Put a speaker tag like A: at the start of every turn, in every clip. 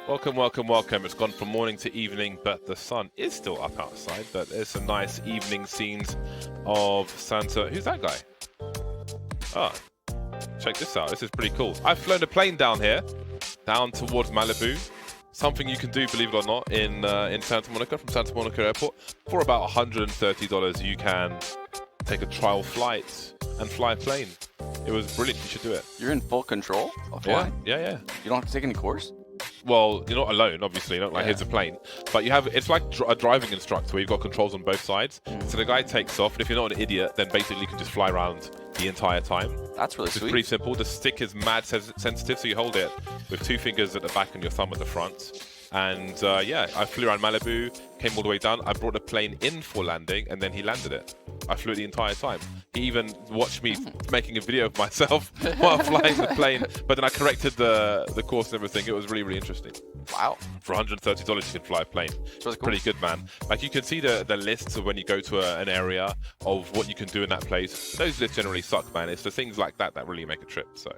A: Welcome, welcome, welcome. It's gone from morning to evening, but the sun is still up outside. But there's some nice evening scenes of Santa. Who's that guy? Oh, check this out. This is pretty cool. I've flown a plane down here, down towards Malibu. Something you can do, believe it or not, in Santa Monica, from Santa Monica Airport. For about $130, you can take a trial flight and fly a plane. It was brilliant. You should do it.
B: You're in full control of flying?
A: Yeah.
B: You don't have to take any course?
A: Well, you're not alone, obviously. You're not like, here's a plane. But you have, it's like a driving instructor where you've got controls on both sides. So the guy takes off, and if you're not an idiot, then basically you can just fly around the entire time.
B: That's really sweet.
A: It's pretty simple. The stick is mad sensitive, so you hold it with 2 fingers at the back and your thumb at the front. And yeah, I flew around Malibu, came all the way down. I brought the plane in for landing, and then he landed it. I flew it the entire time. He even watched me making a video of myself while flying the plane, but then I corrected the course and everything. It was really, really interesting.
B: Wow.
A: For $130, you can fly a plane.
B: Cool.
A: Pretty good, man. Like, you can see the lists of when you go to an area of what you can do in that place. Those lists generally suck, man. It's the things like that that really make a trip. So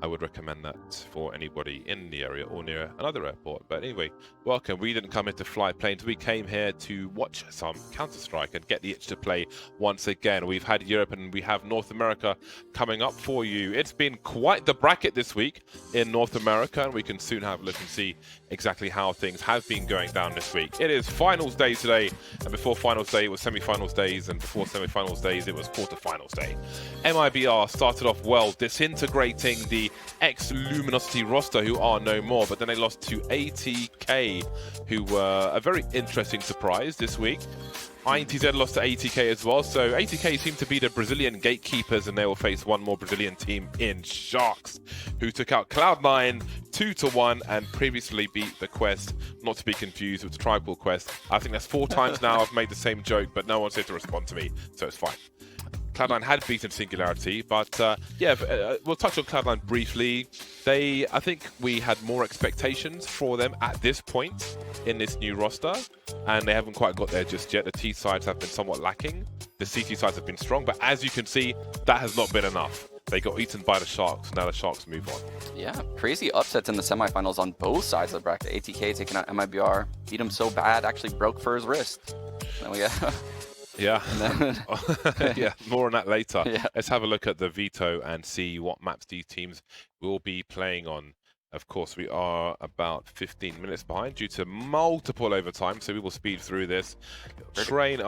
A: I would recommend that for anybody in the area or near another airport. But anyway, welcome. We didn't come here to fly planes. We came here to watch some Counter-Strike and get the itch to play once again. We've had Europe and we have North America coming up for you. It's been quite the bracket this week in North America, and we can soon have a look and see exactly how things have been going down this week. It is finals day today, and before finals day it was semi-finals days, and before semi-finals days it was quarter-finals day. MIBR started off well, disintegrating the ex-Luminosity roster, who are no more, but then they lost to ATK, who were a very interesting surprise this week. INTZ lost to ATK as well, so ATK seem to be the Brazilian gatekeepers, and they will face one more Brazilian team in Sharks, who took out Cloud9 2-1 and previously beat the Quest, not to be confused with the Tribal Quest. I think that's 4 times now I've made the same joke, but no one's here to respond to me, so it's fine. Cloud9 had beaten Singularity, but yeah, we'll touch on Cloud9 briefly. I think we had more expectations for them at this point in this new roster, and they haven't quite got there just yet. The T sides have been somewhat lacking. The CT sides have been strong, but as you can see, that has not been enough. They got eaten by the Sharks, now the Sharks move on.
B: Yeah, crazy upsets in the semifinals on both sides of the bracket. ATK taking out MIBR, beat him so bad, actually broke for his wrist. Then we got...
A: Yeah, yeah, more on that later.
B: Yeah.
A: Let's have a look at the veto and see what maps these teams will be playing on. Of course, we are about 15 minutes behind due to multiple overtime, so we will speed through this. Train,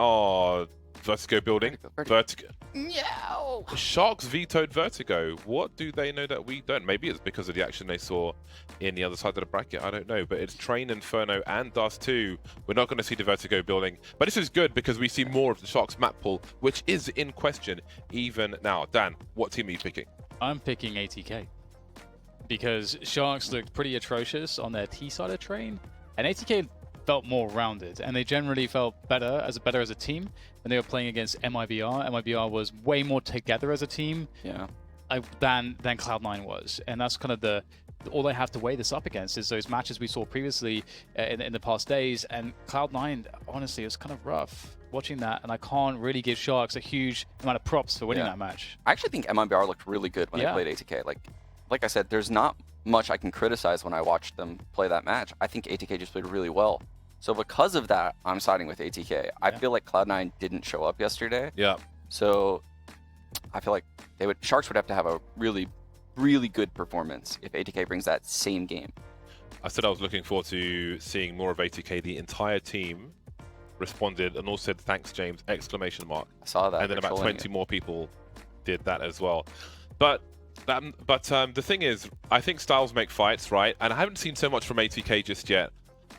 A: Vertigo building. Vertigo.
B: No!
A: Sharks vetoed Vertigo. What do they know that we don't? Maybe it's because of the action they saw in the other side of the bracket. I don't know. But it's Train, Inferno, and Dust 2. We're not going to see the Vertigo building. But this is good because we see more of the Sharks map pool, which is in question even now. Dan, what team are you picking?
C: I'm picking ATK. Because Sharks looked pretty atrocious on their T side of Train. And ATK felt more rounded, and they generally felt better as a team when they were playing against MIBR. MIBR was way more together as a team, than Cloud9 was, and that's kind of all they have to weigh this up against is those matches we saw previously in the past days. And Cloud9, honestly, it was kind of rough watching that, and I can't really give Sharks a huge amount of props for winning that match.
B: I actually think MIBR looked really good when they played ATK. Like I said, there's not much I can criticize when I watched them play that match. I think ATK just played really well. So because of that, I'm siding with ATK. I feel like Cloud9 didn't show up yesterday.
A: Yeah.
B: So I feel like Sharks would have to have a really, really good performance if ATK brings that same game.
A: I said I was looking forward to seeing more of ATK. The entire team responded and all said, "Thanks, James!" ! I
B: saw that.
A: And then about 20 more people did that as well. But the thing is, I think styles make fights, right? And I haven't seen so much from ATK just yet.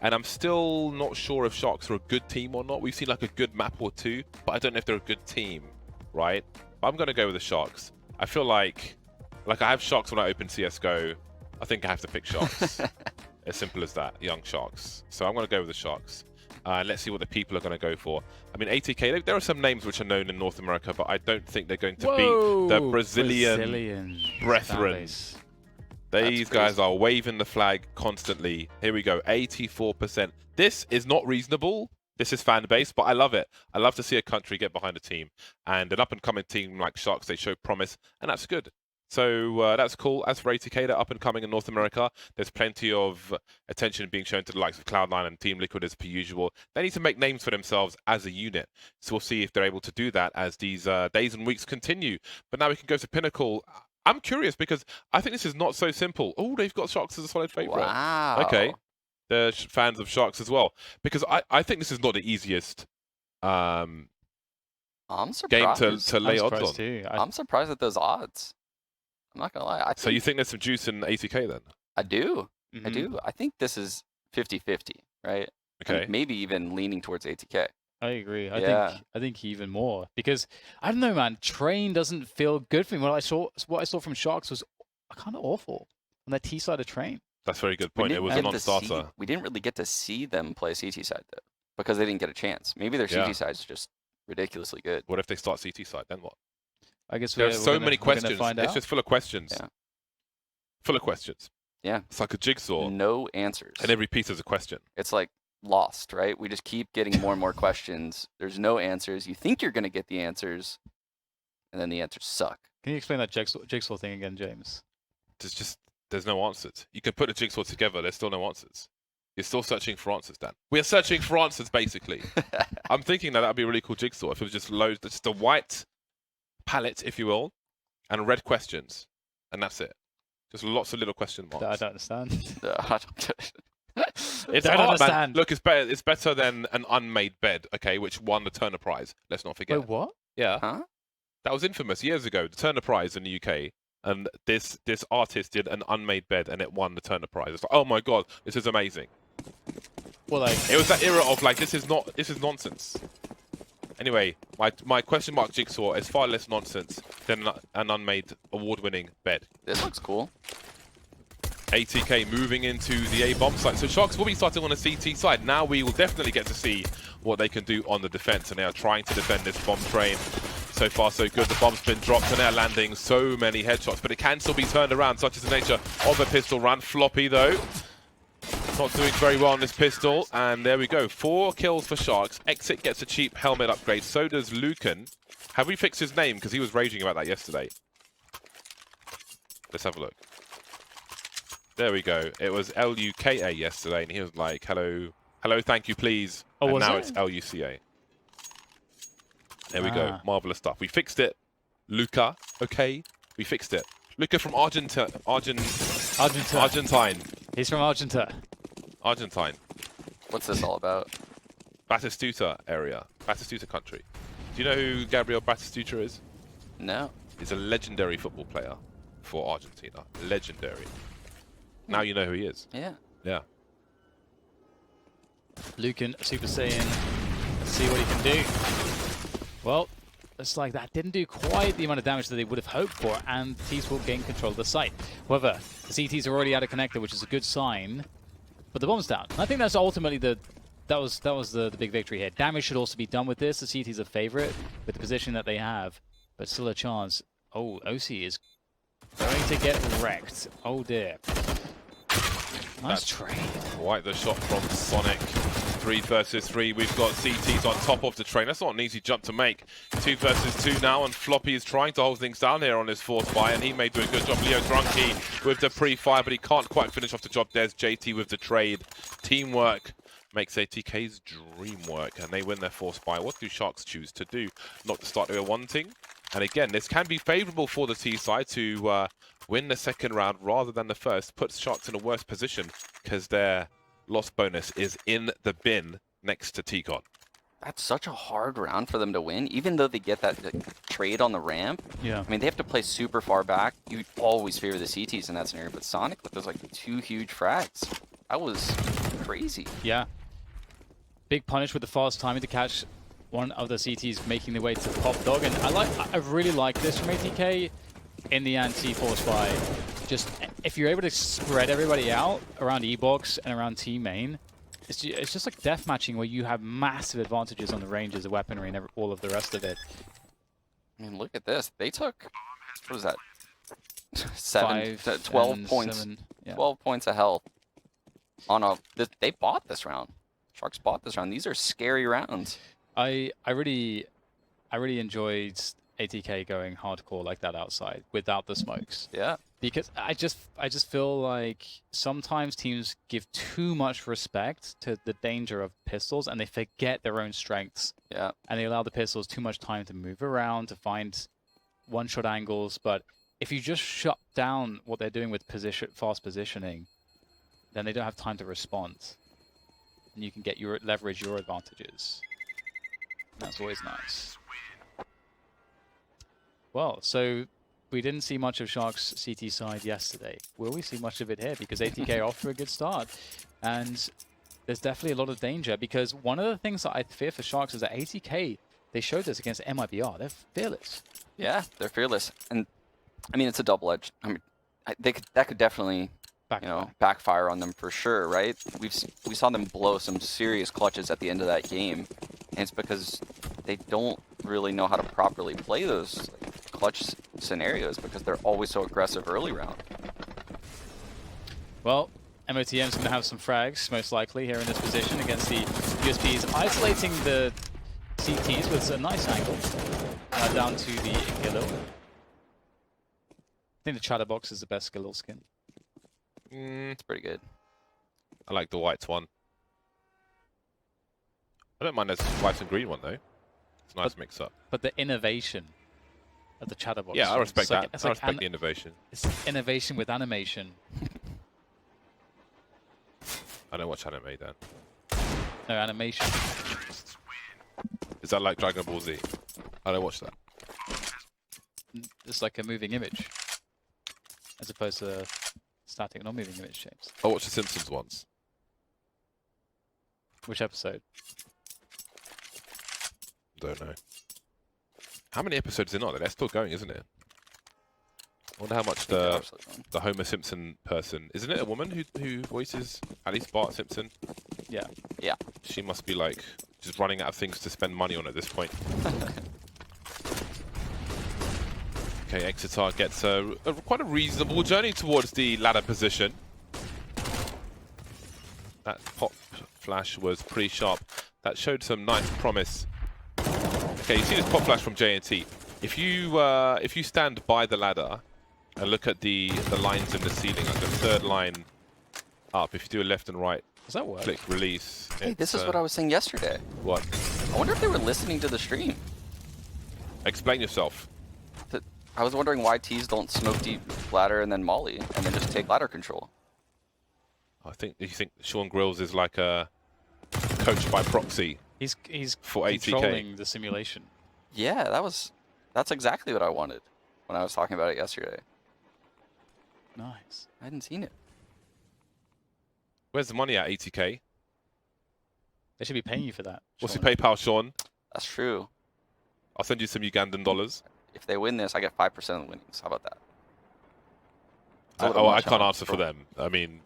A: And I'm still not sure if Sharks are a good team or not. We've seen like a good map or two, but I don't know if they're a good team, right? I'm going to go with the Sharks. I feel like I have Sharks when I open CSGO. I think I have to pick Sharks. As simple as that, young Sharks. So I'm going to go with the Sharks. Let's see what the people are going to go for. I mean, ATK, there are some names which are known in North America, but I don't think they're going to beat the Brazilian brethren. These guys are waving the flag constantly. Here we go, 84%. This is not reasonable. This is fan base, but I love it. I love to see a country get behind a team. And an up-and-coming team like Sharks, they show promise, and that's good. So that's cool. As for ATK, they're up and coming in North America. There's plenty of attention being shown to the likes of Cloud9 and Team Liquid as per usual. They need to make names for themselves as a unit. So we'll see if they're able to do that as these days and weeks continue. But now we can go to Pinnacle. I'm curious because I think this is not so simple. Oh, they've got Sharks as a solid favorite.
B: Wow.
A: Okay. They're fans of Sharks as well. Because I think this is not the easiest
B: I'm
A: game
B: surprised.
A: to lay
C: I'm
A: odds
C: surprised
A: on.
C: too.
B: I'm surprised at those odds. I'm not gonna lie.
A: So you think there's some juice in ATK then?
B: I do. I
C: Mhm.
B: do. I think this is 50-50, right?
A: Okay.
B: And maybe even leaning towards ATK.
C: I agree.
B: Yeah.
C: I think even more because I don't know, man. Train doesn't feel good for me. What I saw from Sharks was kind of awful on that T side of Train.
A: That's a very good
B: We
A: point. It
B: didn't
A: was a
B: get to see-
A: non-starter.
B: We didn't really get to see them play CT side though, because they didn't get a chance. Maybe their
A: Yeah.
B: CT side is just ridiculously good.
A: What if they start CT side? Then what?
C: I guess
A: There are
C: we're
A: so
C: gonna-
A: many
C: we're gonna
A: questions.
C: Find
A: It's
C: out.
A: just full of questions.
B: Yeah.
A: Full of questions.
B: Yeah.
A: It's like a jigsaw,
B: No answers.
A: and every piece is a question.
B: It's like Lost, right? We just keep getting more and more questions. There's no answers. You think you're gonna get the answers, and then the answers suck.
C: Can you explain that jigsaw thing again, James?
A: There's no answers. You can put a jigsaw together. There's still no answers. You're still searching for answers, Dan. We are searching for answers, basically. I'm thinking that would be a really cool jigsaw if it was just loads, just a white palette, if you will, and red questions, and that's it. Just lots of little question
C: That I
A: marks.
C: don't understand.
B: I don't get it.
A: It's
C: don't
A: hard, man.
C: understand.
A: Look, it's better. It's better than an unmade bed, okay, which won the Turner Prize. Let's not forget.
C: Wait, what?
A: Yeah,
B: Huh?
A: that was infamous years ago. The Turner Prize in the UK, and this artist did an unmade bed, and it won the Turner Prize. It's like, oh my god, this is amazing.
C: Well, like
A: It was that era of like, this is nonsense. Anyway, my question mark jigsaw is far less nonsense than an unmade award-winning bed.
B: This looks cool.
A: ATK moving into the A bomb site. So Sharks will be starting on the CT side. Now we will definitely get to see what they can do on the defense, and they are trying to defend this bomb train. So far, so good. The bomb's been dropped, and they're landing so many headshots, but it can still be turned around, such is the nature of a pistol run. Floppy, though, not doing very well on this pistol, and there we go. 4 kills for Sharks. Exit gets a cheap helmet upgrade. So does Lucan. Have we fixed his name? Because he was raging about that yesterday. Let's have a look. There we go. It was Luka yesterday, and he was like, hello, thank you, please.
C: Oh,
A: and
C: was
A: now
C: it?
A: it's Luca. There we go.
C: Ah.
A: Marvelous stuff. We fixed it. Luca, okay. We fixed it. Luca from Argentine.
C: He's from Argentina.
A: Argentine.
B: What's this all about?
A: Batistuta area. Batistuta country. Do you know who Gabriel Batistuta is?
B: No.
A: He's a legendary football player for Argentina. Legendary. Now you know who he is.
B: Yeah.
A: Yeah.
C: Lucan, Super Saiyan. Let's see what he can do. Well, looks like that didn't do quite the amount of damage that they would have hoped for, and Tees will gain control of the site. However, the CTs are already out of connector, which is a good sign. But the bomb's down. And I think that's ultimately that was the big victory here. Damage should also be done with this. The CT's a favorite with the position that they have, but still a chance. Oh, OC is going to get wrecked. Oh dear. Nice trade.
A: Quite the shot from Sonic. 3 versus 3. We've got CTs on top of the train. That's not an easy jump to make. 2 versus 2 now, and Floppy is trying to hold things down here on his fourth fire, and he may do a good job. Leo Drunky with the pre-fire, but he can't quite finish off the job. There's JT with the trade. Teamwork makes ATK's dream work, and they win their fourth spy. What do Sharks choose to do? Not the start they were wanting. And again, this can be favorable for the T side to win the second round rather than the first. Puts Sharks in a worse position because their loss bonus is in the bin next to T-Con.
B: That's such a hard round for them to win, even though they get that trade on the ramp.
C: Yeah.
B: I mean, they have to play super far back. You always favor the CTs in that scenario, but Sonic with those like 2 huge frags. That was crazy.
C: Yeah. Big punish with the fast timing to catch one of the CTs making their way to Pop Dog, and I really like this from ATK in the anti-force buy. Just if you're able to spread everybody out around E-Box and around T main, it's just like death matching where you have massive advantages on the ranges, the weaponry, and all of the rest of it.
B: I mean, look at this. They took, what was that? 12 points.
C: 7, yeah.
B: 12 points of health. On a, they bought this round. Sharks bought this round. These are scary rounds.
C: I really enjoyed ATK going hardcore like that outside without the smokes.
B: Yeah.
C: Because I just feel like sometimes teams give too much respect to the danger of pistols and they forget their own strengths.
B: Yeah.
C: And they allow the pistols too much time to move around, to find one-shot angles. But if you just shut down what they're doing with fast positioning, then they don't have time to respond. And you can get leverage your advantages. That's always nice. Well, so we didn't see much of Shark's CT side yesterday. Will we see much of it here? Because ATK off to a good start. And there's definitely a lot of danger, because one of the things that I fear for Sharks is that ATK, they showed this against MIBR. They're fearless.
B: Yeah, they're fearless. And I mean, it's a double-edged. I mean, that could definitely backfire on them for sure, right? We saw them blow some serious clutches at the end of that game, and it's because they don't really know how to properly play those clutch scenarios because they're always so aggressive early round.
C: Well, MOTM's going to have some frags, most likely, here in this position against the USPs, isolating the CTs with a nice angle down to the Galil. I think the Chatterbox is the best Galil skin.
B: It's pretty good.
A: I like the white one. I don't mind this white and green one though. It's a nice mix up.
C: But the innovation of the Chatterbox.
A: Yeah, I respect that.
C: I
A: respect the innovation.
C: It's innovation with animation.
A: I don't watch anime then.
C: No, animation.
A: Is that like Dragon Ball Z? I don't watch that.
C: It's like a moving image, as opposed to static, non-moving image shapes.
A: I watched The Simpsons once.
C: Which episode?
A: Don't know. How many episodes is it not? They're still going, isn't it? I wonder how much the Homer Simpson person... Isn't it a woman who voices at least Bart Simpson?
C: Yeah.
B: Yeah.
A: She must be like just running out of things to spend money on at this point. Okay, Exeter gets quite a reasonable journey towards the ladder position. That pop flash was pretty sharp. That showed some nice promise. Okay, you see this pop flash from JNT. If you stand by the ladder and look at the lines in the ceiling, like the third line up, if you do a left and right,
C: does that work?
A: Click release.
B: Hey, this is what I was saying yesterday.
A: What?
B: I wonder if they were listening to the stream.
A: Explain yourself.
B: I was wondering why T's don't smoke deep ladder and then molly, and then just take ladder control.
A: You think Sean Grills is like a coach by proxy?
C: He's
A: for
C: controlling
A: ATK.
C: the simulation.
B: Yeah, that's exactly what I wanted when I was talking about it yesterday.
C: Nice.
B: I hadn't seen it.
A: Where's the money at, ATK?
C: They should be paying you for that.
A: What's your PayPal, Sean?
B: That's true.
A: I'll send you some Ugandan dollars.
B: If they win this, I get 5% of the winnings. How about that?
A: I can't answer for them. I mean,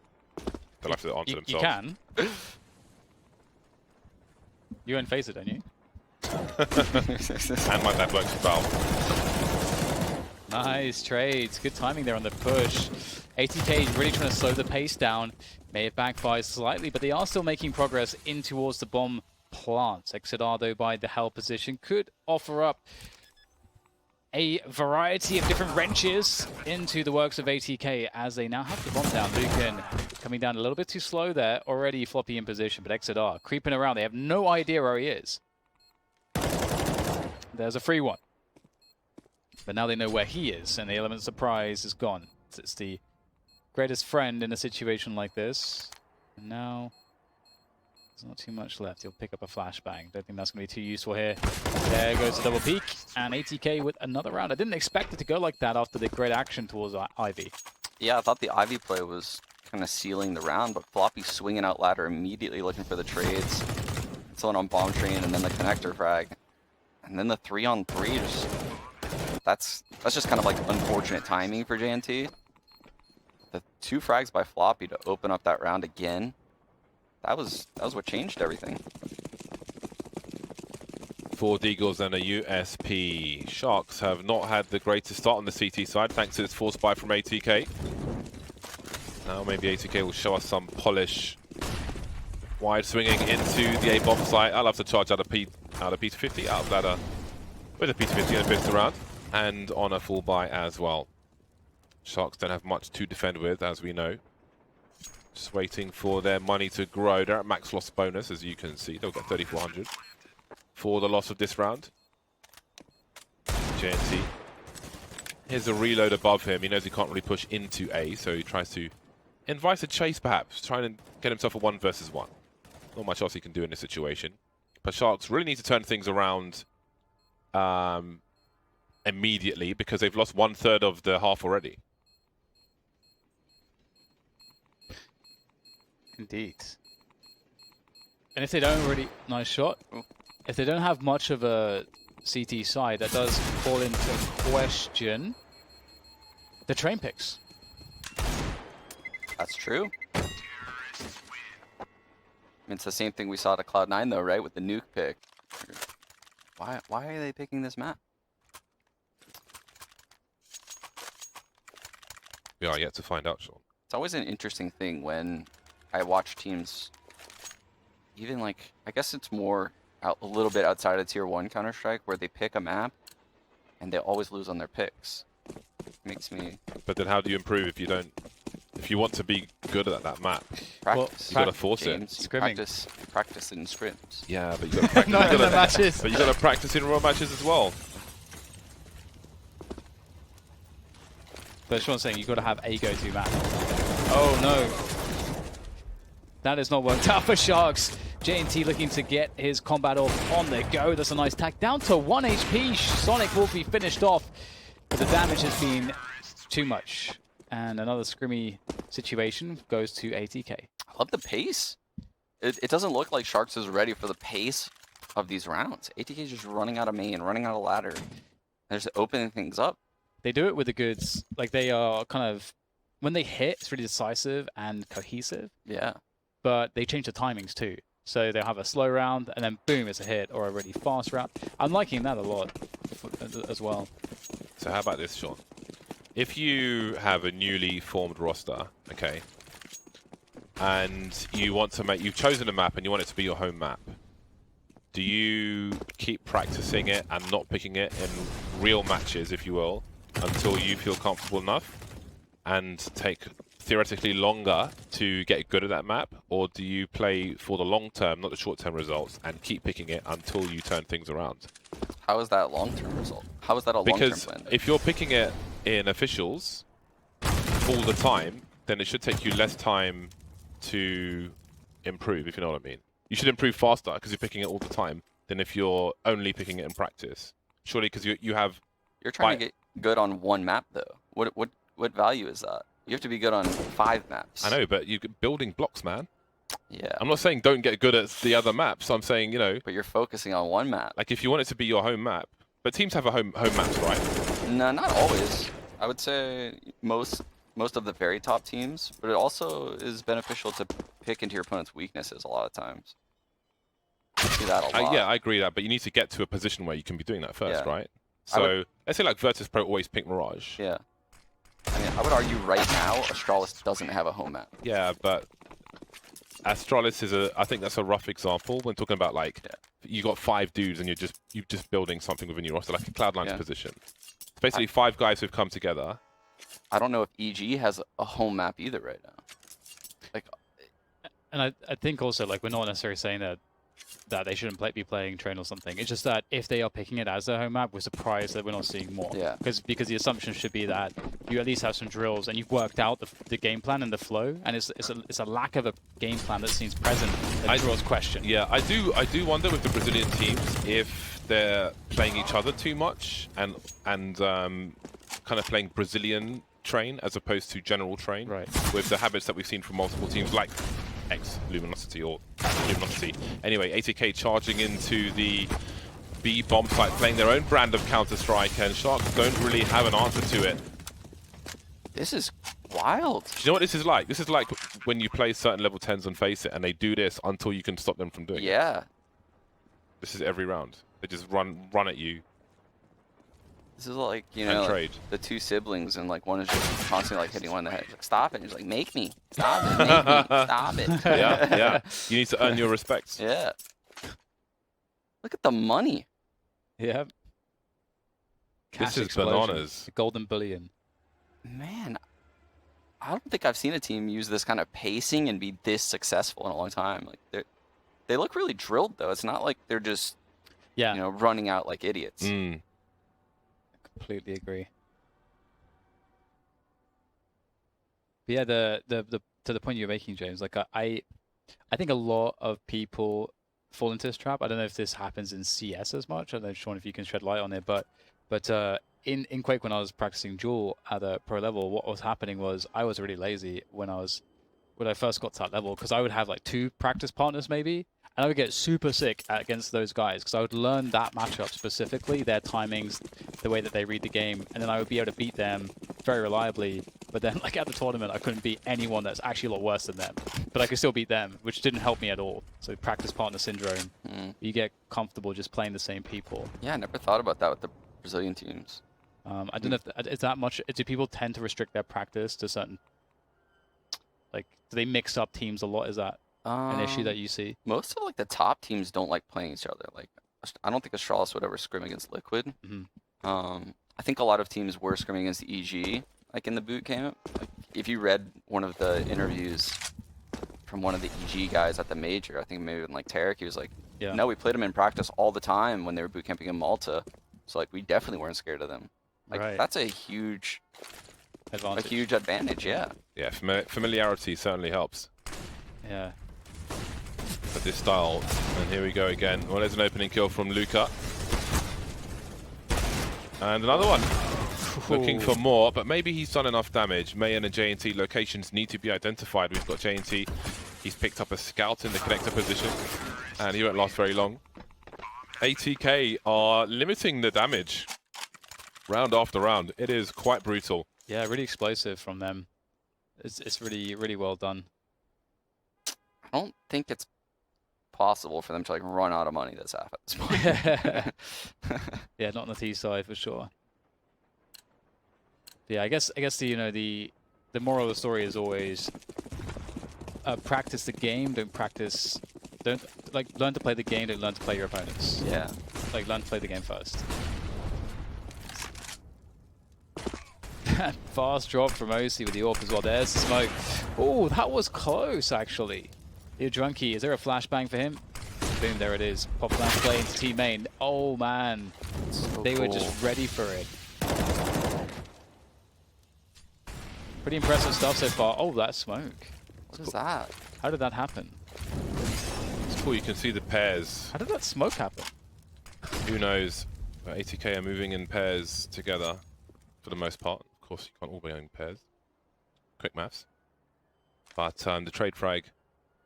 A: they'll have to answer themselves.
C: You can. You own FACEIT, don't you?
A: And my network's Valve.
C: Nice trades. Good timing there on the push. ATK is really trying to slow the pace down. May have backfired slightly, but they are still making progress in towards the bomb plant. Exodado by the hell position could offer up a variety of different wrenches into the works of ATK as they now have the bomb down. Lucan coming down a little bit too slow there. Already floppy in position, but Exodar creeping around. They have no idea where he is. There's a free one. But now they know where he is, and the element of surprise is gone. It's the greatest friend in a situation like this. And now there's not too much left. He'll pick up a flashbang. Don't think that's going to be too useful here. There goes the double peek, and ATK with another round. I didn't expect it to go like that after the great action towards Ivy.
B: Yeah, I thought the Ivy play was kind of sealing the round, but Floppy swinging out ladder immediately looking for the trades. Someone on bomb train, and then the connector frag. And then the 3-on-3 just... That's just kind of like unfortunate timing for JNT. The 2 frags by Floppy to open up that round again. That was what changed everything.
A: 4 Deagles and a USP. Sharks have not had the greatest start on the CT side, thanks to this force buy from ATK. Now maybe ATK will show us some polish. Wide swinging into the A-bomb site. I'll have to charge out of P250, out of ladder. With a P250 and a fifth round, and on a full buy as well. Sharks don't have much to defend with, as we know. Just waiting for their money to grow. They're at max loss bonus, as you can see. They'll get 3,400 for the loss of this round. JNT. Here's a reload above him. He knows he can't really push into A, so he tries to invite a chase, perhaps, trying to get himself a 1 versus 1. Not much else he can do in this situation. But Sharks really need to turn things around immediately, because they've lost 1/3 of the half already.
C: Indeed. And if they don't already... Nice shot. If they don't have much of a CT side, that does fall into question the train picks.
B: That's true. I mean, it's the same thing we saw at Cloud9 though, right? With the nuke pick. Why are they picking this map?
A: We are yet to find out, Sean.
B: It's always an interesting thing when I watch teams, even like, I guess it's more a little bit outside of Tier 1 Counter-Strike, where they pick a map and they always lose on their picks. Makes me...
A: But then how do you improve if you don't... If you want to be good at that map?
B: Practice.
A: You gotta force
B: James,
A: it.
B: Practice in scrims.
A: Yeah, but you gotta practice.
C: Not in the matches.
A: But you gotta practice in real matches as well.
C: But Sean's saying you've got to have a go-to map. Oh no. That has not worked out for Sharks. JNT looking to get his combat off on the go. That's a nice tack. Down to 1 HP. Sonic will be finished off. But the damage has been too much. And another scrimmy situation goes to ATK.
B: I love the pace. It doesn't look like Sharks is ready for the pace of these rounds. ATK is just running out of main, running out of ladder. They're just opening things up.
C: They do it with the goods. Like, they are kind of... When they hit, it's really decisive and cohesive.
B: Yeah.
C: But they change the timings too. So they'll have a slow round, and then boom, it's a hit, or a really fast round. I'm liking that a lot as well.
A: So how about this, Sean? If you have a newly formed roster, okay, and you want to make... You've chosen a map and you want it to be your home map. Do you keep practicing it and not picking it in real matches, if you will, until you feel comfortable enough, and take theoretically longer to get good at that map? Or do you play for the long term, not the short term results, and keep picking it until you turn things around?
B: How is that long-term result? How is that a long-term plan?
A: Because if you're picking it in officials all the time, then it should take you less time to improve, if you know what I mean. You should improve faster because you're picking it all the time than if you're only picking it in practice. Surely, because you have...
B: You're trying to get good on one map, though. What value is that? You have to be good on 5 maps.
A: I know, but you're building blocks, man.
B: Yeah.
A: I'm not saying don't get good at the other maps. I'm saying, you know...
B: But you're focusing on one map.
A: Like, if you want it to be your home map... But teams have a home maps, right?
B: No, not always. I would say most of the very top teams, but it also is beneficial to pick into your opponent's weaknesses a lot of times. You see that a lot.
A: Yeah, I agree that, but you need to get to a position where you can be doing that first, right? So, let's say like Virtus Pro always pick Mirage.
B: Yeah. I mean, I would argue right now, Astralis doesn't have a home map.
A: Yeah, but Astralis is I think that's a rough example when talking about like, you got 5 dudes and you're just building something within your roster, like a Cloud9's position. It's basically 5 guys who've come together.
B: I don't know if EG has a home map either right now. Like,
C: and I think also, like, we're not necessarily saying that they shouldn't be playing Train or something. It's just that if they are picking it as their home map, we're surprised that we're not seeing more.
B: Yeah.
C: Because the assumption should be that you at least have some drills and you've worked out the game plan and the flow, and it's a lack of a game plan that seems present that draws question.
A: Yeah, I do wonder with the Brazilian teams if they're playing each other too much and kind of playing Brazilian Train as opposed to general Train.
C: Right.
A: With the habits that we've seen from multiple teams like Luminosity or Luminosity. Anyway, ATK charging into the B bomb site, playing their own brand of Counter-Strike, and Sharks don't really have an answer to it.
B: this is wild.
A: Do you know what this is like? This is like when you play certain level 10s on FACEIT and they do this until you can stop them from doing it.
B: Yeah.
A: This is every round. They just run at you.
B: This is like, you know,
A: trade.
B: The 2 siblings, and like one is just constantly like hitting one in the head. Like, stop it. And he's like, make me. Stop it. Make me. Stop it.
A: Yeah, yeah. You need to earn your respect.
B: Yeah. Look at the money.
C: Yeah. Cash
A: This is
C: explosion.
A: bananas.
C: The golden bullion.
B: Man, I don't think I've seen a team use this kind of pacing and be this successful in a long time. Like they look really drilled though. It's not like they're just
C: Yeah,
B: you know running out like idiots.
A: Mm.
C: completely agree. But yeah, the to the point you're making, James, like I think a lot of people fall into this trap. I don't know if this happens in CS as much. I don't know, Sean, if you can shed light on it, but in Quake, when I was practicing duel at a pro level, what was happening was I was really lazy when I first got to that level, because I would have like 2 practice partners maybe, and I would get super sick against those guys because I would learn that matchup specifically, their timings, the way that they read the game, and then I would be able to beat them very reliably. But then, like at the tournament, I couldn't beat anyone that's actually a lot worse than them, but I could still beat them, which didn't help me at all. So practice partner syndrome. You get comfortable just playing the same people.
B: Yeah, I never thought about that with the Brazilian teams.
C: I don't know if is that much. Do people tend to restrict their practice to certain? Like, do they mix up teams a lot? Is that an issue that you see?
B: Most of like the top teams don't like playing each other. Like, I don't think Astralis would ever scrim against Liquid. I think a lot of teams were scrimming against EG, like in the boot camp. Like, if you read one of the interviews from one of the EG guys at the major, I think maybe in like Tarek, he was like,
C: Yeah.
B: no, we played them in practice all the time when they were boot camping in Malta. So like we definitely weren't scared of them. Like
C: Right.
B: that's a huge advantage, yeah.
A: Yeah, familiarity certainly helps.
C: Yeah.
A: But this style, and here we go again. Well, there's an opening kill from Luca. And another one. Looking for more, but maybe he's done enough damage. Mayan and JNT locations need to be identified. We've got JNT. He's picked up a scout in the connector position, and he won't last very long. ATK are limiting the damage round after round. It is quite brutal.
C: Yeah, really explosive from them. It's really, really well done.
B: I don't think it's possible for them to like run out of money this half at this point.
C: Yeah, not on the T side for sure. Yeah, I guess the moral of the story is always practice the game, don't learn to play the game, don't learn to play your opponents.
B: Yeah.
C: Like, learn to play the game first. Fast drop from OC with the AWP as well. There's the smoke. Oh, that was close actually. Here, Drunky, is there a flashbang for him? Boom, there it is. Pop flash play into team main. Oh man,
B: So
C: they were just ready for it. Pretty impressive stuff so far. Oh, that smoke.
B: What is that?
C: How did that happen?
A: It's cool, you can see the pairs.
C: How did that smoke happen?
A: Who knows? But ATK are moving in pairs together for the most part. Of course, you can't all be in pairs. Quick maths. But the trade frag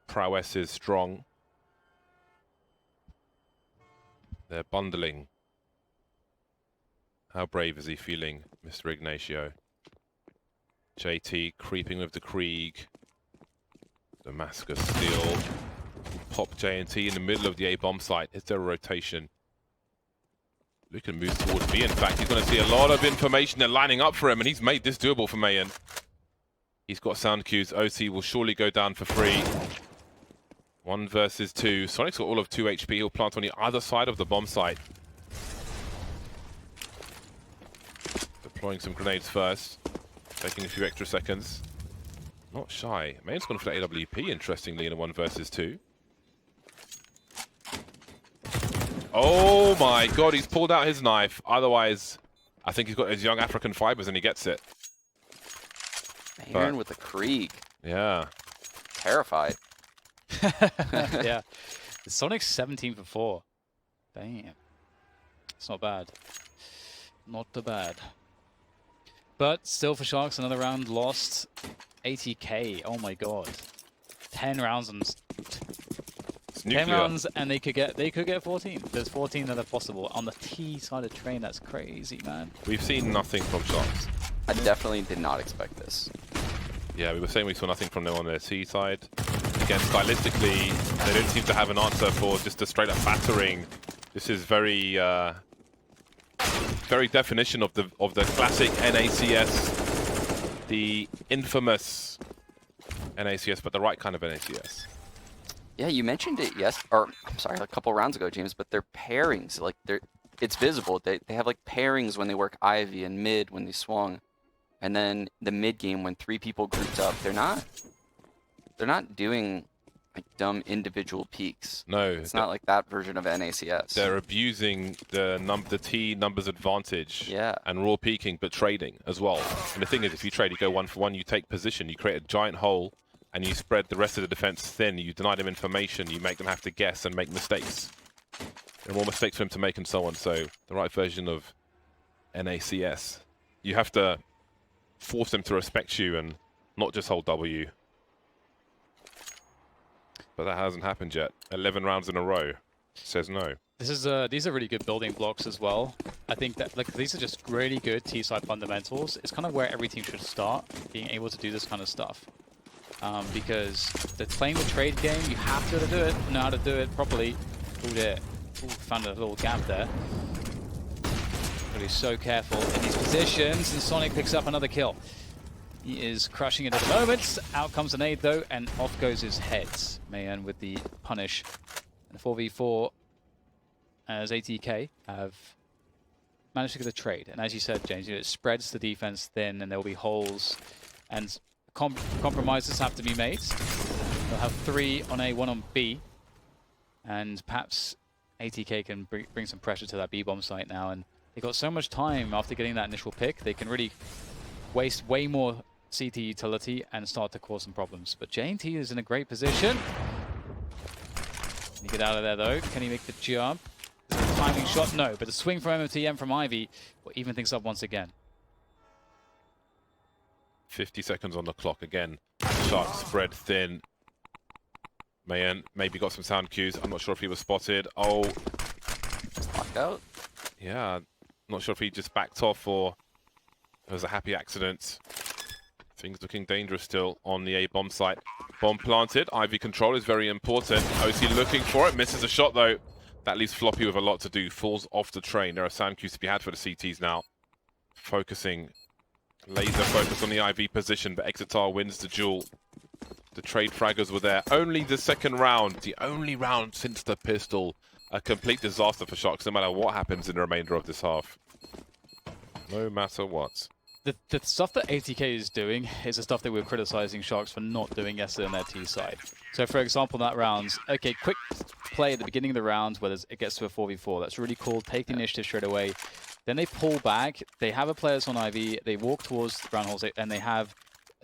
A: prowess is strong. They're bundling. How brave is he feeling, Mr. Ignacio? JT creeping with the Krieg. Damascus Steel. Pop JNT in the middle of the A-bomb site. Is there a rotation? Luke can move towards B. In fact, he's going to see a lot of information. They're lining up for him, and he's made this doable for Mayan. He's got sound cues. OC will surely go down for free. 1 versus 2. Sonic's got all of 2 HP. He'll plant on the other side of the bomb site. Deploying some grenades first. Taking a few extra seconds. Not shy. Mayan's gone for the AWP, interestingly, in a 1 versus 2. Oh my god, he's pulled out his knife. Otherwise, I think he's got his young African fibers and he gets it.
B: Aaron with the Krieg.
A: Yeah.
B: Terrified.
C: Yeah. Sonic's 17 for 4. Damn. It's not bad. Not too bad. But still for Sharks, another round lost. ATK, oh my god. 10 rounds and...
A: It's
C: 10
A: nuclear.
C: rounds and they could get 14. There's 14 that are possible. On the T side of train, that's crazy, man.
A: We've seen nothing from Sharks.
B: I definitely did not expect this.
A: Yeah, we were saying we saw nothing from them on their C side. Again, stylistically, they don't seem to have an answer for just a straight up battering. This is very, very definition of the classic NACS, the infamous NACS, but the right kind of NACS.
B: Yeah, you mentioned it, yes, or I'm sorry, a couple rounds ago, James, but their pairings, like it's visible. They have like pairings when they work Ivy and mid when they swung, and then the mid game when 3 people grouped up. They're not doing like dumb individual peaks.
A: No,
B: It's not like that version of NACS.
A: they're abusing the T numbers advantage.
B: Yeah.
A: And raw peaking, but trading as well. And the thing is, if you trade, you go 1 for 1, you take position, you create a giant hole, and you spread the rest of the defense thin. You deny them information, you make them have to guess and make mistakes. There are more mistakes for them to make and so on. So the right version of NACS, you have to force them to respect you and not just hold W. But that hasn't happened yet. 11 rounds in a row says no.
C: This is these are really good building blocks as well. I think that like these are just really good T-side fundamentals. It's kind of where every team should start, being able to do this kind of stuff. Because playing the trade game, you have to do it, know how to do it properly. Oh dear. Ooh, found a little gap there. Gotta be so careful in these positions, and Sonic picks up another kill. He is crushing it at the moment. Out comes an nade though, and off goes his head. Mayan with the punish. And 4v4 as ATK have managed to get a trade. And as you said, James, it spreads the defense thin, and there will be holes, and compromises have to be made. They'll have 3 on A, 1 on B, and perhaps ATK can bring some pressure to that B-bomb site now. And they got so much time after getting that initial pick, they can really waste way more CT utility and start to cause some problems. But J&T is in a great position. Can he get out of there though? Can he make the jump? Is it a timing shot? No, but a swing from MMTM from Ivy will even things up once again.
A: 50 seconds on the clock again. Shark spread thin. Mayan maybe got some sound cues. I'm not sure if he was spotted. Oh.
B: Just locked out?
A: Yeah. Not sure if he just backed off or it was a happy accident. Things looking dangerous still on the A bomb site. Bomb planted. Ivy control is very important. OC looking for it. Misses a shot though. That leaves Floppy with a lot to do. Falls off the train. There are sound cues to be had for the CTs now. Focusing. Laser focus on the IV position, but Exitar wins the duel. The trade fraggers were there. Only the second round. The only round since the pistol. A complete disaster for Sharks, no matter what happens in the remainder of this half. No matter what.
C: The stuff that ATK is doing is the stuff that we were criticizing Sharks for not doing yesterday on their T side. So for example, that round, okay, quick play at the beginning of the round where it gets to a 4v4. That's really cool. Take the initiative straight away. Then they pull back. They have a players on IV. They walk towards the brown holes, and they have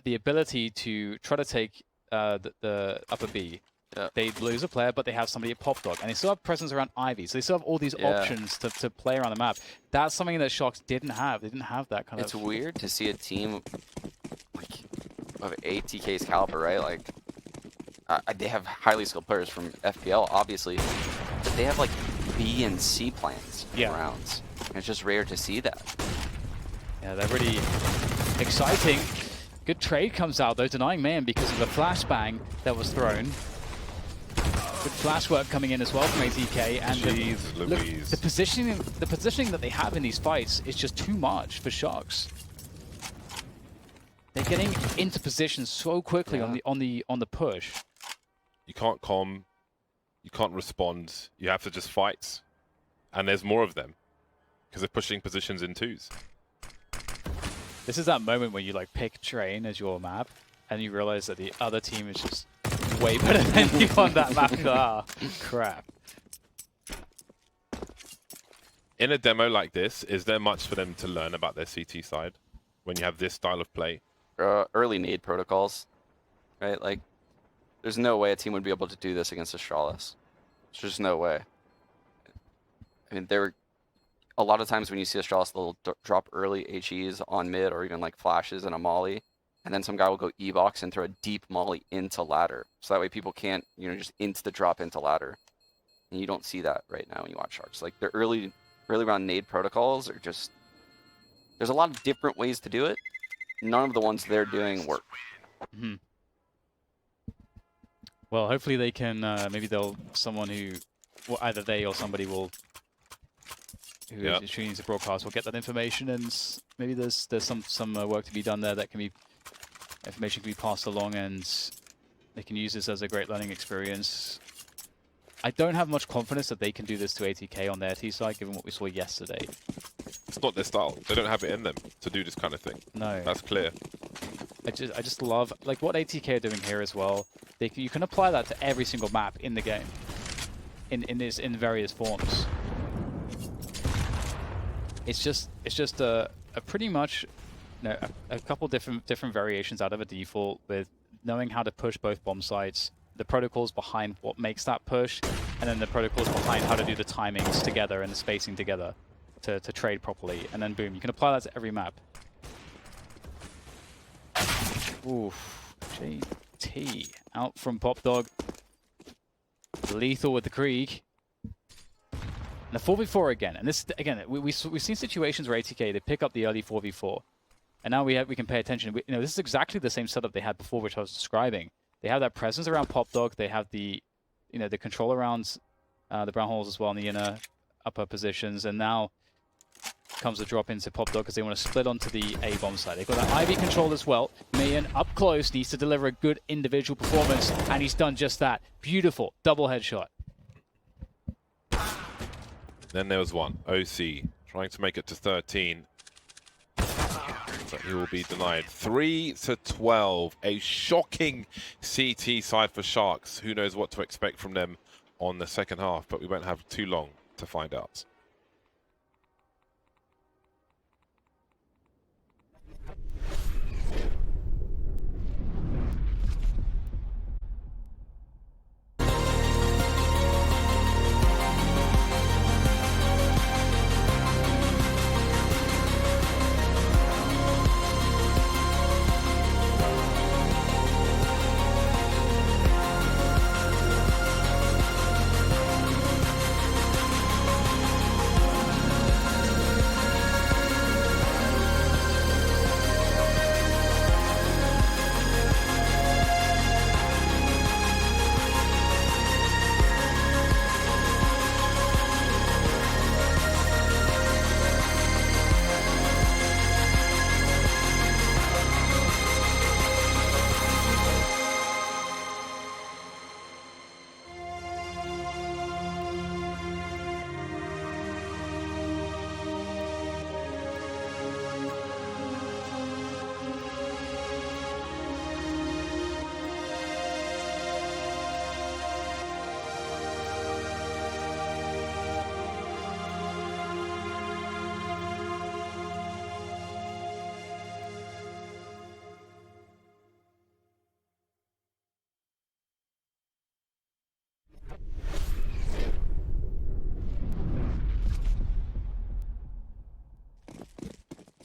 C: the ability to try to take the upper B.
B: Yeah.
C: They lose a player, but they have somebody at Pop Dog, and they still have presence around Ivy, so they still have all these options to play around the map. That's something that Sharks didn't have. They didn't have that kind of...
B: It's weird to see a team like of ATK's caliber, right? Like, they have highly skilled players from FPL, obviously, but they have like B and C plans in rounds. And it's just rare to see that.
C: Yeah, they're really exciting. Good trade comes out though, denying Mayan because of the flashbang that was thrown. Good flash work coming in as well from ATK, and the positioning that they have in these fights is just too much for Sharks. They're getting into position so quickly on the push.
A: You can't comm, you can't respond. You have to just fight, and there's more of them because they're pushing positions in twos.
C: This is that moment when you like pick Train as your map, and you realize that the other team is just way better than you on that map. Ah, crap.
A: In a demo like this, is there much for them to learn about their CT side when you have this style of play?
B: Early nade protocols, right? Like, there's no way a team would be able to do this against Astralis. There's just no way. I mean, a lot of times when you see Astralis, they'll drop early HEs on mid or even like flashes and a molly. And then some guy will go E-box and throw a deep molly into ladder. So that way people can't, just insta drop into ladder. And you don't see that right now when you watch Sharks. Like, their early round nade protocols are just... There's a lot of different ways to do it. None of the ones they're doing work.
C: Mm-hmm. Well, hopefully they can, maybe someone who, well, either they or somebody who is tuning into broadcast will get that information, and maybe there's some work to be done there that can be... Information can be passed along, and they can use this as a great learning experience. I don't have much confidence that they can do this to ATK on their T side, given what we saw yesterday.
A: It's not their style. They don't have it in them to do this kind of thing.
C: No.
A: That's clear.
C: I just love like what ATK are doing here as well. You can apply that to every single map in the game, in various forms. It's just a pretty much, you know, a couple different variations out of a default with knowing how to push both bomb sites, the protocols behind what makes that push, and then the protocols behind how to do the timings together and the spacing together to trade properly. And then boom, you can apply that to every map. Oof, JT out from Pop Dog. Lethal with the Krieg. And a 4v4 again. And this, again, we've seen situations where ATK, they pick up the early 4v4. And now we can pay attention. You know, this is exactly the same setup they had before, which I was describing. They have that presence around Pop Dog. They have the, you know, the control around the brown holes as well in the inner upper positions. And now comes the drop into Pop Dog because they want to split onto the A bomb side. They've got that Ivy control as well. Mayan up close needs to deliver a good individual performance, and he's done just that. Beautiful double headshot.
A: Then there was one. OC trying to make it to 13. But he will be denied. 3-12. A shocking CT side for Sharks. Who knows what to expect from them on the second half, but we won't have too long to find out.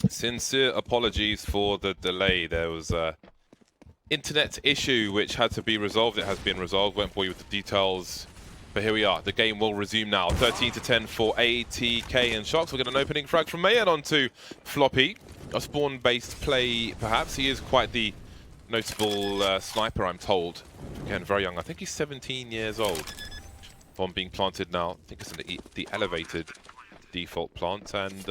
A: Sincere apologies for the delay. There was a internet issue which had to be resolved. It has been resolved. Won't bore you with the details, but here we are. The game will resume now. 13-10 for ATK and Sharks. We'll get an opening frag from Mayan onto Floppy. A spawn-based play, perhaps. He is quite the notable sniper, I'm told. Again, very young. I think he's 17 years old. Bomb being planted now. I think it's in the elevated default plant, and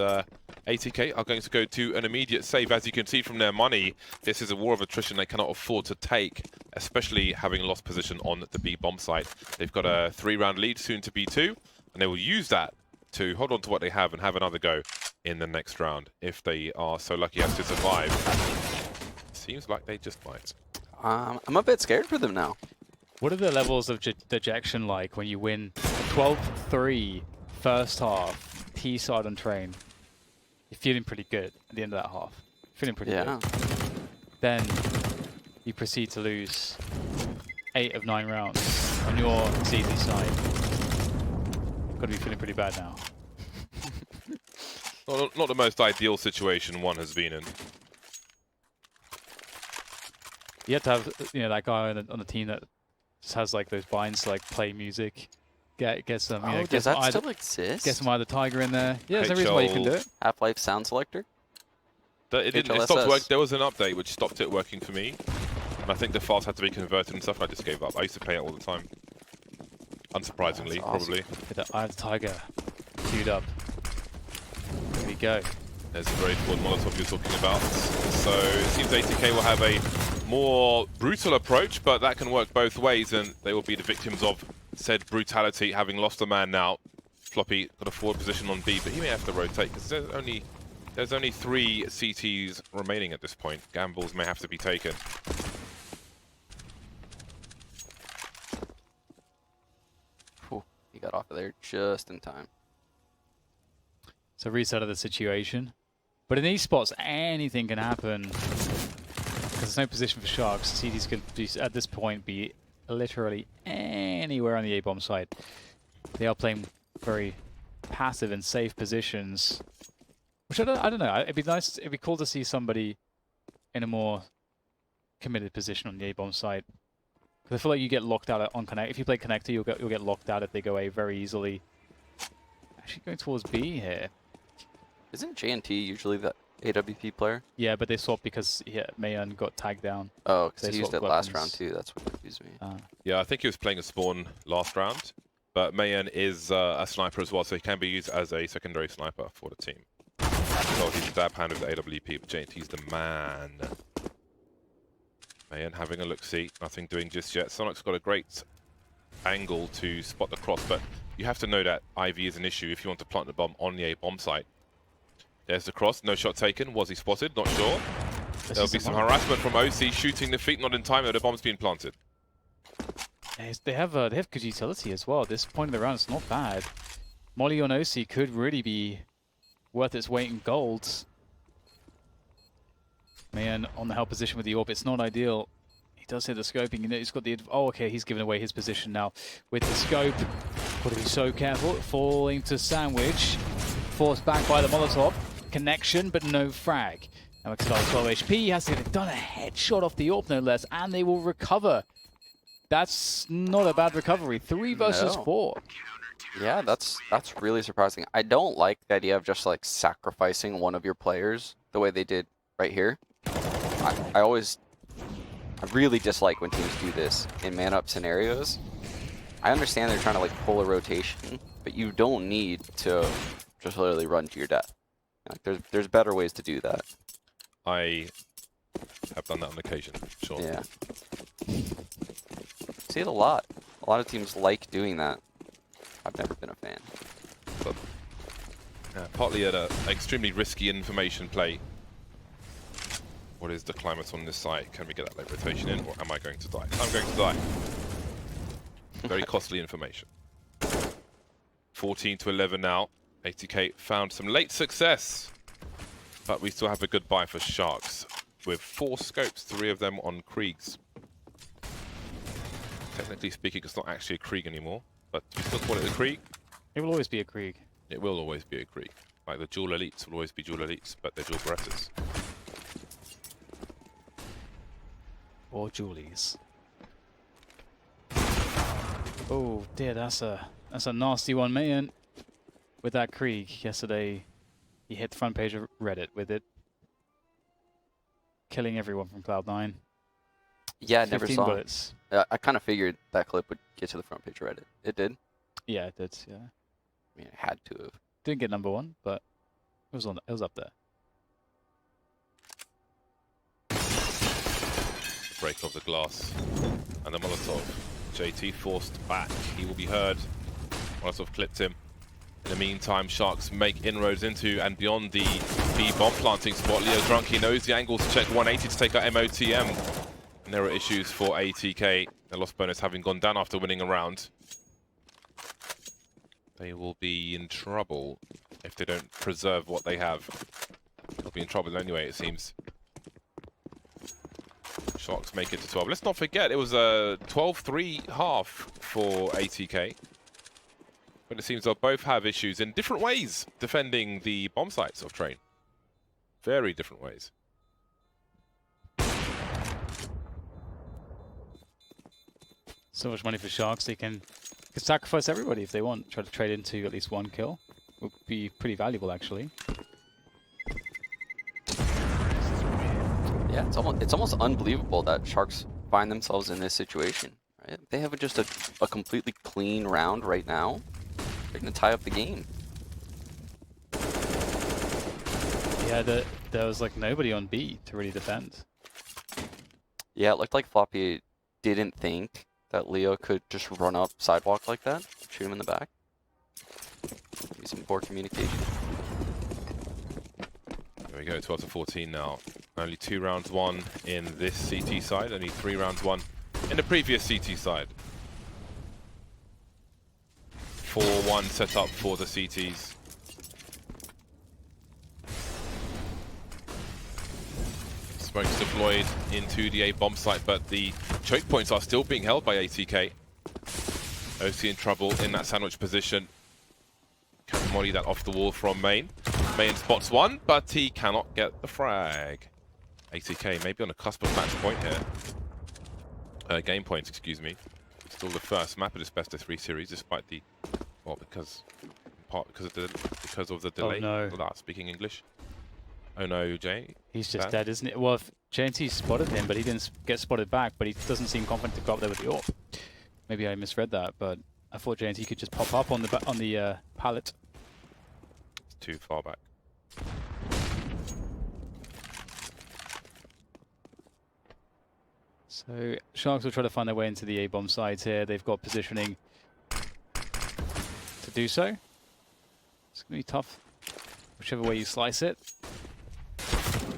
A: ATK are going to go to an immediate save. As you can see from their money, this is a war of attrition they cannot afford to take, especially having lost position on the B bomb site. They've got a 3-round lead, soon to be 2, and they will use that to hold on to what they have and have another go in the next round if they are so lucky as to survive. Seems like they just might.
B: I'm a bit scared for them now.
C: What are the levels of dejection like when you win 12-3 first half, T-side on train? You're feeling pretty good at the end of that half. Feeling pretty good. Then you proceed to lose 8 of 9 rounds on your CZ side. Got to be feeling pretty bad now.
A: Not the most ideal situation one has been in.
C: You have to have, you know, that guy on the team that just has like those binds to like play music. Get some, you know,
B: does that still exist?
C: Get some either Tiger in there. Yeah, there's no reason why you can do it.
B: Half-Life sound selector?
A: It stopped working. There was an update which stopped it working for me. And I think the files had to be converted and stuff, and I just gave up. I used to play it all the time. Unsurprisingly, probably.
C: With the Eye of the Tiger queued up. Here we go.
A: There's the very forward Molotov you're talking about. So it seems ATK will have a more brutal approach, but that can work both ways, and they will be the victims of said brutality, having lost a man now. Floppy got a forward position on B, but he may have to rotate because there's only 3 CTs remaining at this point. Gambles may have to be taken.
B: Whew, he got off of there just in time.
C: It's a reset of the situation. But in these spots, anything can happen. Because there's no position for Sharks. CTs could be, at this point, be literally anywhere on the A-bomb side. They are playing very passive and safe positions. Which I don't know. It'd be cool to see somebody in a more committed position on the A-bomb side. Because I feel like you get locked out on connect. If you play connector, you'll get locked out if they go A very easily. Actually going towards B here.
B: Isn't JNT usually the AWP player?
C: Yeah, but they swapped because Mayan got tagged down.
B: Oh, because he used it last
C: weapons.
B: round too. That's what confused me.
A: Yeah, I think he was playing a spawn last round, but Mayan is a sniper as well, so he can be used as a secondary sniper for the team. So he's the dab hand of the AWP, but JNT's the man. Mayan having a look-see, nothing doing just yet. Sonic's got a great angle to spot the cross, but you have to know that IV is an issue if you want to plant the bomb on the A-bomb site. There's the cross, no shot taken. Was he spotted? Not sure. There'll be some harassment from OC shooting the feet, not in time, though the bomb's been planted.
C: They have good utility as well. This point of the round is not bad. Molly on OC could really be worth its weight in gold. Man on the help position with the AWP. It's not ideal. He does hit the scoping. You know, he's got the... Oh, okay, he's given away his position now. With the scope, got to be so careful. Falling to sandwich. Forced back by the Molotov. Connection, but no frag. Now Maxwell 12 HP. He has done a headshot off the AWP, no less, and they will recover. That's not a bad recovery. 3 versus 4.
B: Yeah, that's really surprising. I don't like the idea of just like sacrificing one of your players the way they did right here. I really dislike when teams do this in man-up scenarios. I understand they're trying to like pull a rotation, but you don't need to just literally run to your death. Like, there's better ways to do that.
A: I have done that on occasion, sure.
B: Yeah. See it a lot. A lot of teams like doing that. I've never been a fan.
A: But, partly at an extremely risky information play. What is the climate on this site? Can we get that late rotation in, or am I going to die? I'm going to die. Very costly information. 14 to 11 now. ATK found some late success, but we still have a good buy for Sharks with 4 scopes, 3 of them on Kriegs. Technically speaking, it's not actually a Krieg anymore, but we still call it a Krieg.
C: It will always be a Krieg.
A: It will always be a Krieg. Like the dual elites will always be dual elites, but they're dual Berettas.
C: Or Julies. Oh dear, that's a nasty one, man. With that Krieg yesterday, he hit the front page of Reddit with it, killing everyone from Cloud9.
B: Yeah, I never saw
C: bullets.
B: I kind of figured that clip would get to the front page of Reddit. It did?
C: Yeah, it did, yeah.
B: I mean, it had to have.
C: Didn't get #1, but it was up there.
A: Break of the glass and the Molotov. JT forced back. He will be heard. Molotov clipped him. In the meantime, Sharks make inroads into and beyond the B bomb planting spot. Leo Drunky knows the angle to check 180 to take out MOTM. And there are issues for ATK. Their loss bonus having gone down after winning a round. They will be in trouble if they don't preserve what they have. They'll be in trouble anyway, it seems. Sharks make it to 12. Let's not forget, it was a 12-3 half for ATK. But it seems they'll both have issues in different ways defending the bomb sites of Train. Very different ways.
C: So much money for Sharks, they can sacrifice everybody if they want. Try to trade into at least 1 kill. Would be pretty valuable, actually.
B: Yeah, it's almost unbelievable that Sharks find themselves in this situation. Right? They have just a completely clean round right now. They're going to tie up the game.
C: Yeah, there was like nobody on B to really defend.
B: Yeah, it looked like Floppy didn't think that Leo could just run up sidewalk like that, shoot him in the back. Maybe some poor communication.
A: There we go, 12 to 14 now. Only 2 rounds won in this CT side, only 3 rounds won in the previous CT side. 4-1 set up for the CTs. Smokes deployed into the A bomb site, but the choke points are still being held by ATK. OC in trouble in that sandwich position. Can molly that off the wall from Main. Main spots one, but he cannot get the frag. ATK maybe on the cusp of match point here. Game points, excuse me. Still the first map of this best of 3 series, despite the, well, because of the delay.
C: Oh no!
A: Speaking English. Oh no, Jay.
C: He's just dead, isn't it? Well, JNT spotted him, but he didn't get spotted back. But he doesn't seem confident to go up there with the AWP. Maybe I misread that, but I thought JNT could just pop up on the pallet.
A: It's too far back.
C: So Sharks will try to find their way into the A-bomb side here. They've got positioning to do so. It's going to be tough, whichever way you slice it.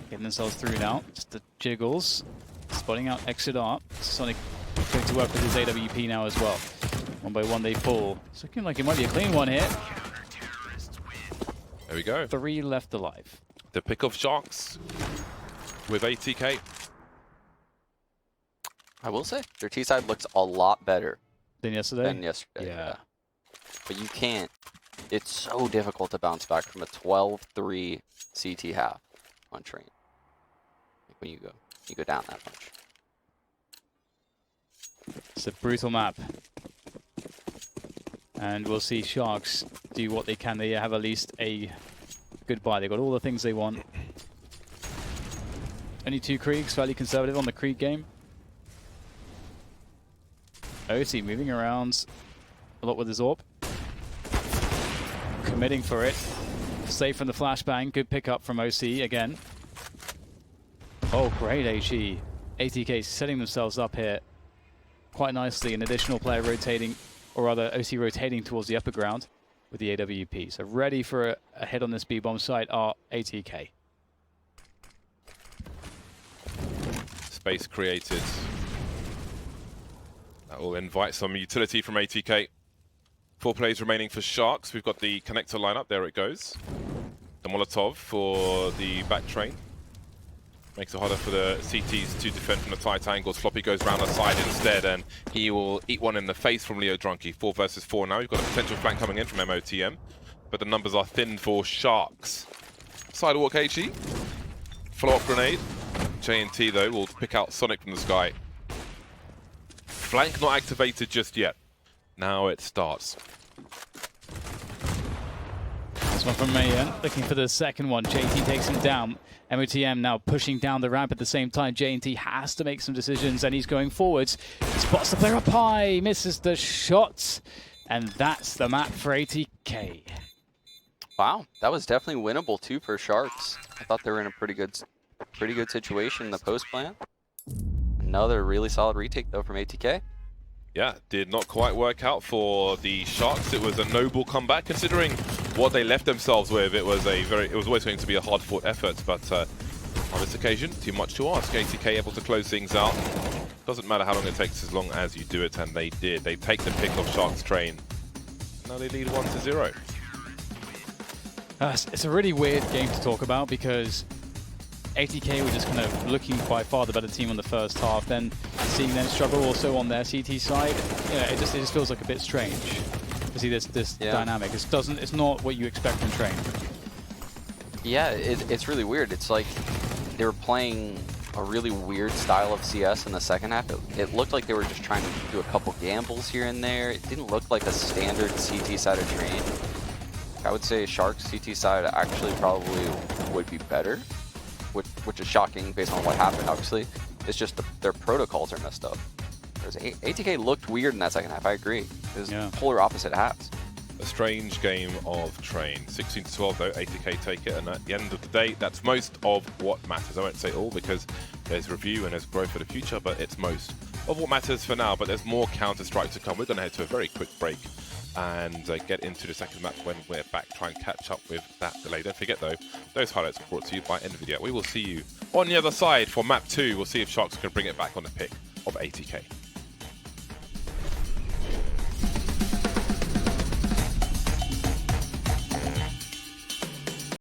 C: Getting themselves through now. Just the jiggles. Spotting out exit art. Sonic going to work with his AWP now as well. One by one they fall. It's looking like it might be a clean one here.
A: There we go.
C: 3 left alive.
A: The pick of Sharks with ATK.
B: I will say, their T side looks a lot better
C: Than yesterday?
B: Yeah. But you can't. It's so difficult to bounce back from a 12-3 CT half on train. Like when you go down that much.
C: It's a brutal map. And we'll see Sharks do what they can. They have at least a good buy. They've got all the things they want. Only 2 Kriegs, fairly conservative on the Krieg game. OC moving around a lot with his AWP. Committing for it. Safe from the flashbang. Good pickup from OC again. Oh, great HE. ATK setting themselves up here quite nicely. An additional player rotating, or rather OC rotating towards the upper ground with the AWP. So ready for a hit on this B-bomb site are ATK.
A: Space created. That will invite some utility from ATK. 4 plays remaining for Sharks. We've got the connector lineup. There it goes. The Molotov for the back train. Makes it harder for the CTs to defend from the tight angles. Floppy goes round the side instead, and he will eat one in the face from Leo Drunky. 4 versus 4 now. We've got a potential flank coming in from MOTM, but the numbers are thin for Sharks. Sidewalk HE. Follow-up grenade. JNT, though, will pick out Sonic from the sky. Flank not activated just yet. Now it starts.
C: This one from Mayan, looking for the second one. JT takes him down. MOTM now pushing down the ramp at the same time. JNT has to make some decisions, and he's going forwards. He spots the player up high, misses the shot, and that's the map for ATK.
B: Wow, that was definitely winnable too for Sharks. I thought they were in a pretty good situation in the post plan. Another really solid retake though from ATK.
A: Yeah, did not quite work out for the Sharks. It was a noble comeback considering what they left themselves with. It was always going to be a hard-fought effort, but on this occasion, too much to ask. ATK able to close things out. Doesn't matter how long it takes, as long as you do it, and they did. They take the pick of Sharks train. Now they lead 1-0.
C: It's a really weird game to talk about because ATK were just kind of looking by far the better team on the first half, then seeing them struggle also on their CT side. It just feels like a bit strange to see this dynamic. It's not what you expect from Train.
B: Yeah, it's really weird. It's like they were playing a really weird style of CS in the second half. It looked like they were just trying to do a couple gambles here and there. It didn't look like a standard CT side of Train. I would say Sharks CT side actually probably would be better, which is shocking based on what happened, obviously. It's just their protocols are messed up. ATK looked weird in that second half, I agree. It was polar opposite halves.
A: A strange game of Train. 16-12 though, ATK take it, and at the end of the day, that's most of what matters. I won't say all because there's review and there's growth for the future, but it's most of what matters for now, but there's more Counter-Strike to come. We're going to head to a very quick break and get into the second map when we're back, try and catch up with that delay. Don't forget though, those highlights are brought to you by NVIDIA. We will see you on the other side for map 2. We'll see if Sharks can bring it back on the pick of ATK.